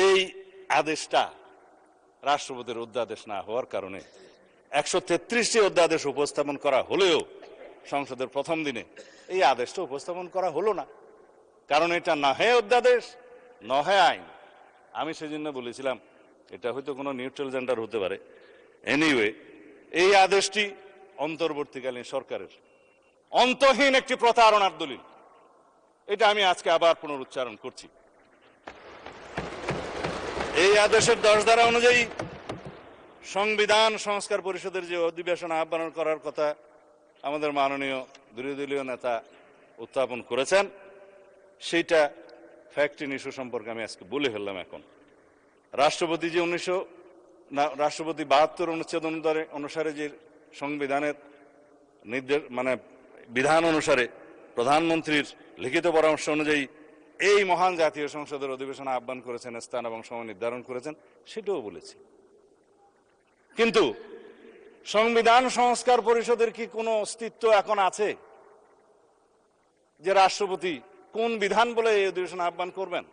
এই আদেশটা রাষ্ট্রপতির অধ্যাদেশ না হওয়ার কারণে 133টি অধ্যাদেশ উপস্থাপন করা হলেও সংসদের প্রথম দিনে এই আদেশটা উপস্থাপন করা হলো না, কারণ এটা না হয় অধ্যাদেশ না হয় আইন। আমি সেজন্য বলেছিলাম এটা হয়তো কোনো নিউট্রাল জেন্ডার হতে পারে। এনিওয়ে, এই আদেশটি অন্তর্বর্তীকালীন সরকারের অন্তহীন একটি প্রতারণার দলিল, এটা আমি আজকে আবার পুনরুচ্চারণ করছি। এই আদেশের 10 ধারা অনুযায়ী সংবিধান সংস্কার পরিষদের যে অধিবেশন আহ্বান করার কথা আমাদের মাননীয় বিরোধী দলীয় নেতা উত্থাপন করেছেন, সেইটা ফ্যাক্ট ইস্যু সম্পর্কে আমি আজকে বলে ফেললাম। এখন রাষ্ট্রপতি যে রাষ্ট্রপতি 72 অনুচ্ছেদ অনুসারে যে সংবিধানের নির্দেশ বিধান অনুসারে প্রধানমন্ত্রীর লিখিত পরামর্শ অনুযায়ী এই মহান জাতীয় সংসদের অধিবেশন আহ্বান করেছেন, স্থান এবং সময় নির্ধারণ করেছেন, সেটাও বলেছি। কিন্তু সংবিধান সংস্কার পরিষদের কি কোনো অস্তিত্ব এখন আছে যে রাষ্ট্রপতি কোন বিধান বলে এই অধিবেশন আহ্বান করবেন?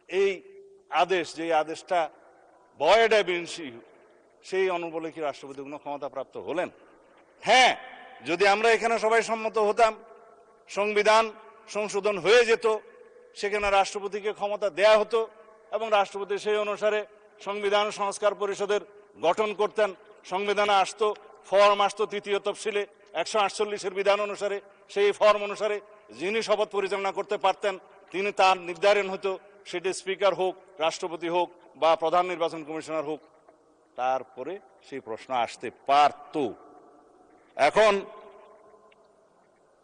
এই আদেশ, যে আদেশটা ভয়েড অ্যাব ইনিশিও, সেই অনুবলে কি রাষ্ট্রপতি কোনো ক্ষমতা প্রাপ্ত হলেন? হ্যাঁ, যদি আমরা এখানে সবাই সম্মত হতাম, সংবিধান সংশোধন হয়ে যেত, সেখানে রাষ্ট্রপতিকে ক্ষমতা দেয়া হতো এবং রাষ্ট্রপতি সেই অনুসারে সংবিধান সংস্কার পরিষদের গঠন করতেন। সংবিধানে আসতো, ফর্ম আসতো তৃতীয় তফসিলে 148-এর বিধান অনুসারে, সেই ফর্ম অনুসারে যিনি শপথ পরিচালনা করতে পারতেন তিনি, তার নির্ধারণ হতো, সেটি স্পিকার হোক, রাষ্ট্রপতি হোক বা প্রধান নির্বাচন কমিশনার হোক, তারপরে সেই প্রশ্ন আসতে পারত। এখন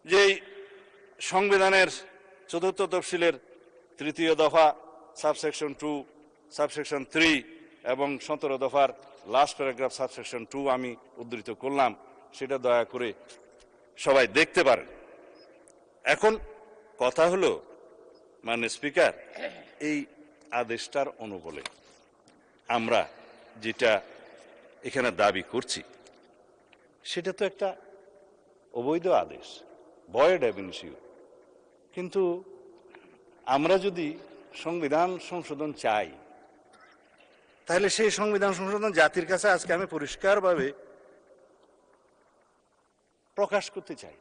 যেই সংবিধানের 4th তফসিলের 3য় দফা সাবসেকশন 2, সাবসেকশন 3 এবং 17 দফার লাস্ট প্যারাগ্রাফ সাবসেকশন 2 আমি উদ্ধৃত করলাম, সেটা দয়া করে সবাই দেখতে পারেন। এখন কথা হলো, মাননীয় স্পিকার, এই আদেশটার অনুবলে আমরা যেটা এখানে দাবি করছি সেটা তো একটা অবৈধ আদেশ, ভয়েড অ্যাব ইনিশিও। কিন্তু আমরা যদি সংবিধান সংশোধন চাই, তাহলে সেই সংবিধান সংশোধন জাতির কাছে আজকে আমি পরিষ্কারভাবে প্রকাশ করতে চাই।